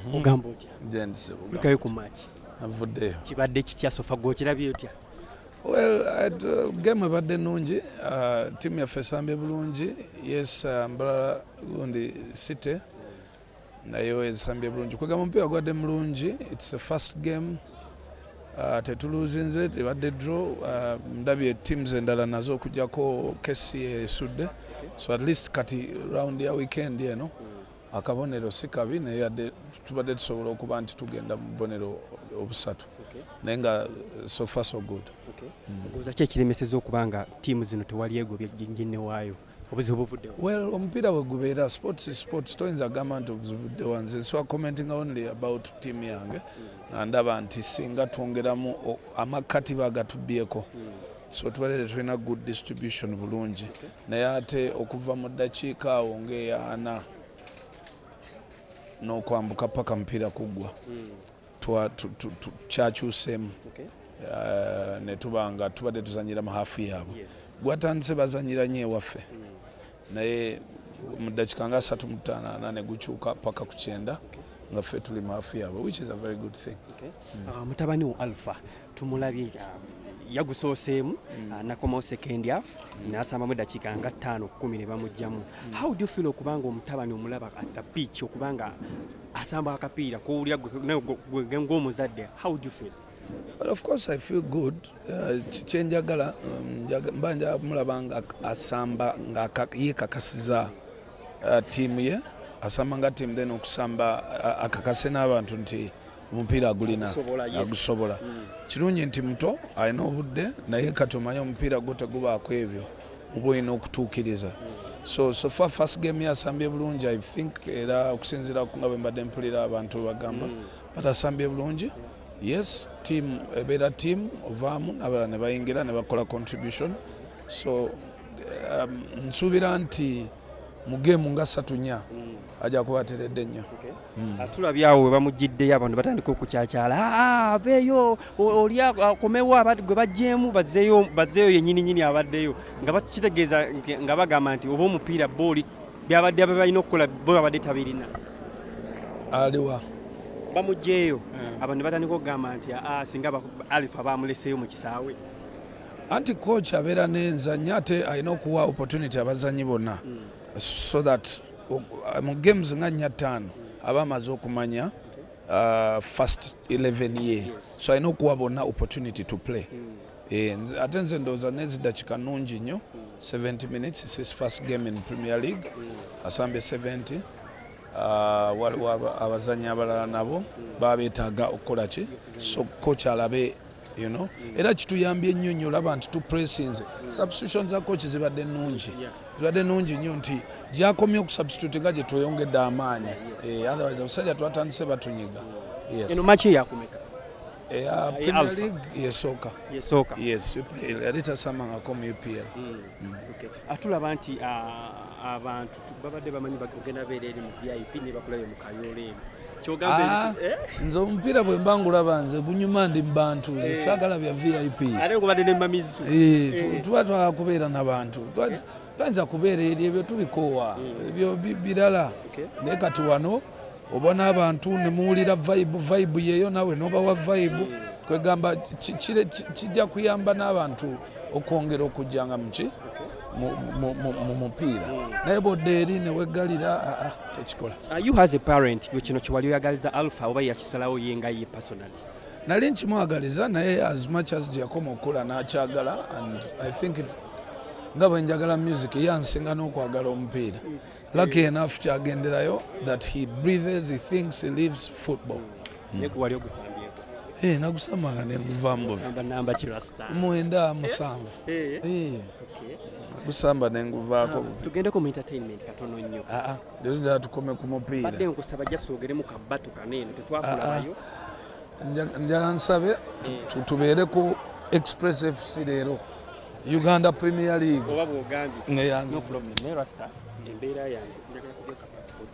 Mugamboja. Gents. Likayo ku match. Avudde. Kibadde kitya sofa go kirabye otya? Well, game abadde nungi, team yaffe esambye bulungi. Yes, mbala gundi City. Nayo esambye bulungi. Kwegamba mpira gwadde mulungi. It's the first game. Tetuluzinze tebadde draw. Ndabye teams endala nazo okujjako kesi esudde. So at least kati round ya weekend eno. Akabonero si kabi naye yadde tubadde tusobola okuba nti tugenda mu bubonero obusatu. Naye nga so far so good. Ngoza ki ekiremeseza okubanga tiimu zino tewali egobye ginne waayo obuzibu buvuddewo? Well, omupiira bwe gubeera sports is sports, toyinza gamba nti obuzivuddewo. Nze so commenting only about team yange ndaba nti singa twongeramu amakati bagatubyeko. So tubalere tulina good distribution bulungi. Naye ate okuva mu ddakiika awo ng'eyaana n'okwambuka paka mpira kugwa kyakyuseemu ne tubanga tubadde tuzanyira mu haafu yaabwe. Gwatandise bazanyira nnyo ewaffe naye mu ddakiika nga 3-5 ne gukyuka paka ku 9 nga ffe tuli mu haafu yaabwe, which is a very good thing. Mutabani wa Alpha tumulabye yagusooseemu nakomawo second half n'asambamu eddakiika nga 5-10 ne bamugjamu. How do you feel okubanga omutabani omulaba at the pitch okubanga asamba akapiira kuwulira ng'omuzadde? How do you feel? Well, of course I feel good. Kyenjagala mbanja mulabanga asamba nga yekakasiza tiimu ye, asamba nga tiimu then okusamba akakase n'abantu nti omupiira agulina agusobola. Kirungi nti muto alina obudde naye kati omanya omupiira gwo tegubaako ebyo oba olina okutuukiriza. so far first game yasambye bulungi I think era okusinzira ku nga bwe mbadde mpulira abantu bagamba but asambye bulungi yes team better team ovaamu n'abalala ne bayingira ne bakola contribution so nsuubira nti mu game nga 3-4 ajja kuba ateredde nnyo. Tulabyawo we bamugiddeyo abantu batandika okukyakyala aveeyo oli akomewo gwe bajjeemu bazzeeyo yennyini abaddeyo nga bakitegeeza nga bagamba nti oba omupiira booli byabadde balina okukola bo babadde tabirina aliwa bamugjeeyo abantu batandika okugamba nti singa Alpha bamuleseeyo mu kisaawe anti coach abeera n'enzannya ate alina okuwa opportunity abazanyi bonna so that mu games nga 4-5 aba amaze okumanya first 11 year so alina okuwa bonna opportunity to play ate nze ndowooza n'ezidakika nnungi nnyo 70 minutes is his first game in Premier League asambye 70 waliwo abazanyi abalala nabo baba beetaaga okukola ki so coach alabe you know era kituyambye nnyo nnyo olaba nti tupressinze substitution za coach zibadde nnungi nnyo nti gyakomye okusubstitute nga gye tweyongedde amaanyi otherwise abasajja twatandise batunyiga eno machi yakumeka Premier League yesooka yes yali tasamangako mu UPL atulaba nti abantu babadde bamanyi bagenda beera eri mu VIP ne bakulabye mu kayoolo eno nze omupiira bwe mba ngulaba nze bunyuma ndi mu bantu nze saagala bya VIP tuba twagala kubeera n'abantu twanza kubeera eri ebyo tubikoowa ebyo birala naye kati wano obona abantu ne muwulira vibe yeeyo nawe n'obawa vibe kwegamba kijja kuyamba n'abantu okwongera okujjanga muki mu mupiira naye bodde eri ne weggalira tekikola. You as a parent kino kiwali oyagaliza Alpha oba yakisalawo yenga ye personally? Nali nkimwagaliza naye as much as gyakoma okula n'akyagala and I think it nga bwe njagala music yansinga n'okwagala omupiira. Lucky enough kyagenderayo that he breathes, he thinks, he lives football. Nekuwali ogusambyeko? Nagusambanga ne nguvambo. Samba namba kirasta. 97. Gusamba ne nguvaako. Tugendeko mu entertainment katono nnyo. Lero tukome ku mupiira. Badde nkusaba jasogere mu kabatu kanene tetwakulabayo. Njagala nsabe tubeere ku Express FC leero. Uganda Premier League. Oba bwogambye. No problem. Ne rasta. Embeera yange njagala kugeka passport.